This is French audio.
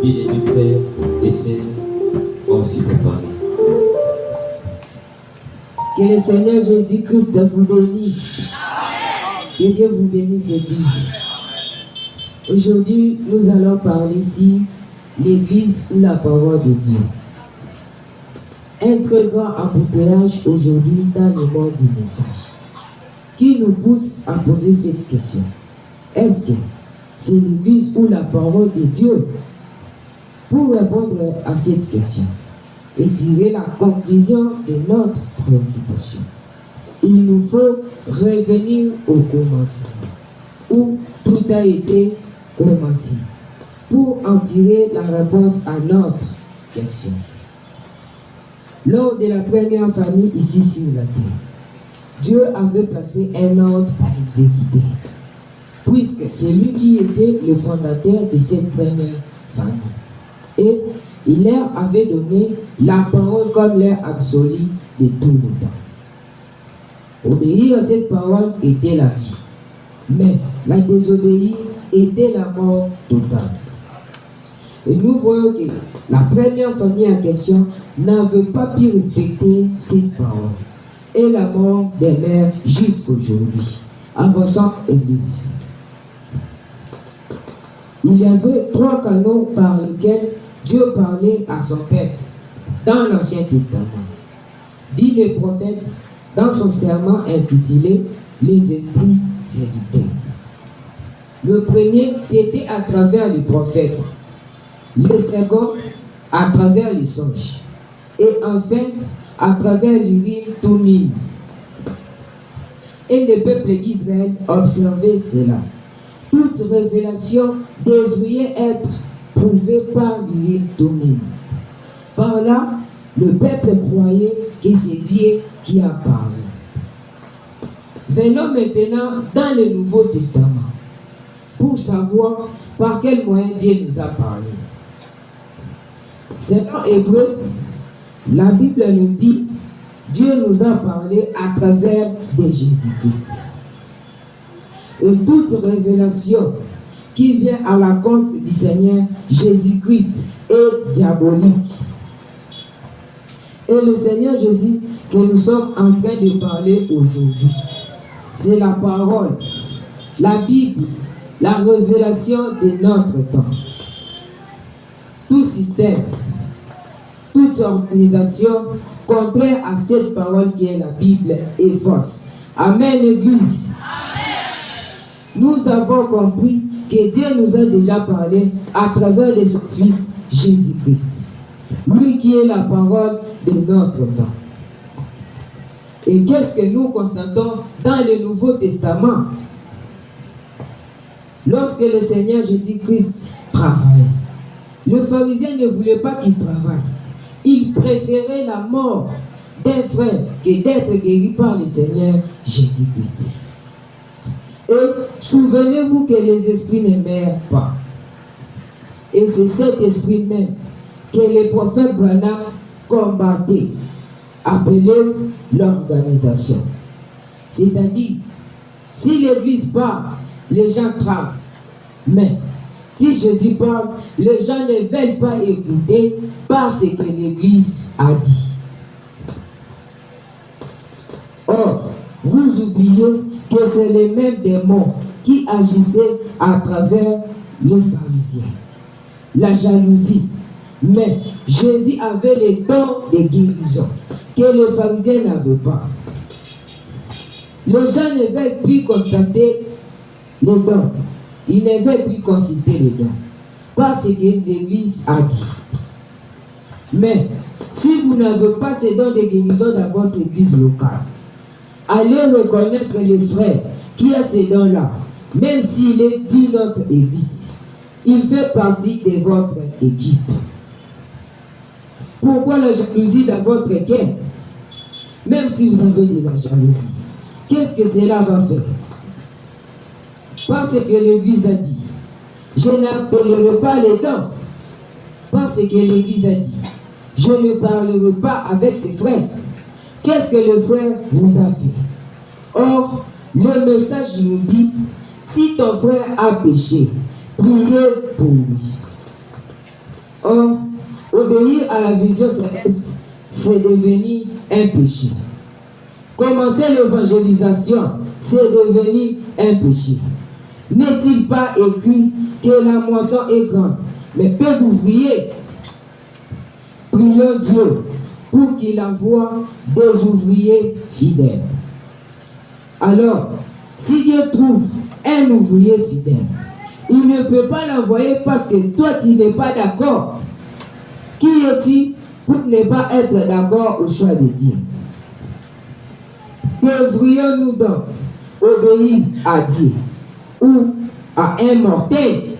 bien-aimés frères et sœurs ont aussi préparé. Que le Seigneur Jésus-Christ vous bénisse. Que Dieu vous bénisse, Église. Aujourd'hui, nous allons parler ici l'Église ou la parole de Dieu. Un très grand embouteillage aujourd'hui dans le monde du message qui nous pousse à poser cette question. Est-ce que c'est l'Église ou la parole de Dieu? Pour répondre à cette question et tirer la conclusion de notre préoccupation, il nous faut revenir au commencement, où tout a été commencé, pour en tirer la réponse à notre question. Lors de la première famille ici sur la terre, Dieu avait placé un ordre à exécuter, puisque c'est lui qui était le fondateur de cette première famille. Et il leur avait donné la parole comme leur absolue de tout le temps. Obéir à cette parole était la vie, mais la désobéir était la mort totale. Et nous voyons que la première famille en question n'avait pas pu respecter cette parole. Et la mort demeure jusqu'aujourd'hui. Avançons, Église. Il y avait 3 canaux par lesquels Dieu parlait à son peuple dans l'Ancien Testament. Dit le prophète dans son serment intitulé « Les esprits séducteurs ». Le premier, c'était à travers les prophètes. Le second, à travers les songes. Et enfin, à travers l'Urim Thummim. Et le peuple d'Israël observait cela. Toute révélation devrait être prouvée par l'Urim Thummim. Par là, le peuple croyait que c'est Dieu qui a parlé. Venons maintenant dans le Nouveau Testament pour savoir par quel moyen Dieu nous a parlé. Selon Hébreu, la Bible nous dit Dieu nous a parlé à travers de Jésus-Christ. Et toute révélation qui vient à la compte du Seigneur Jésus-Christ est diabolique. Et le Seigneur Jésus que nous sommes en train de parler aujourd'hui, c'est la parole, la Bible, la révélation de notre temps. Tout système, toute organisation contraire à cette parole qui est la Bible est fausse. Amen, l'Église. Nous avons compris que Dieu nous a déjà parlé à travers de son Fils Jésus-Christ. Lui qui est la parole de notre temps. Et qu'est-ce que nous constatons dans le Nouveau Testament? Lorsque le Seigneur Jésus-Christ travaillait, le pharisien ne voulait pas qu'il travaille. Il préférait la mort d'un frère que d'être guéri par le Seigneur Jésus-Christ. Et souvenez-vous que les esprits ne meurent pas. Et c'est cet esprit même que le prophète Branham combattait, appelé l'organisation. C'est-à-dire, si l'Église parle, les gens tremblent. Mais si Jésus parle, les gens ne veulent pas écouter parce que l'Église a dit. Or, vous oubliez que c'est les mêmes démons qui agissaient à travers les pharisiens. La jalousie. Mais Jésus avait les dons de guérison que les pharisiens n'avaient pas. Les gens ne veulent plus constater les dons. Ils ne veulent plus consulter les dons. Parce que l'Église a dit. Mais si vous n'avez pas ces dons de guérison dans votre église locale, allez reconnaître le frère qui a ces dons-là, même s'il est dit notre église. Il fait partie de votre équipe. Pourquoi la jalousie dans votre cœur? Même si vous avez de la jalousie, qu'est-ce que cela va faire? Parce que l'Église a dit, je n'appellerai pas les dons. Parce que l'Église a dit, je ne parlerai pas avec ses frères. Qu'est-ce que le frère vous a fait? Or, le message nous dit, si ton frère a péché, priez pour lui. Or, obéir à la vision céleste, c'est devenir un péché. Commencer l'évangélisation, c'est devenir un péché. N'est-il pas écrit que la moisson est grande, mais peu d'ouvriers? Prions Dieu pour qu'il envoie des ouvriers fidèles. Alors, si Dieu trouve un ouvrier fidèle, il ne peut pas l'envoyer parce que toi tu n'es pas d'accord. Qui es-tu pour ne pas être d'accord au choix de Dieu? Devrions-nous donc obéir à Dieu ou à un mortel?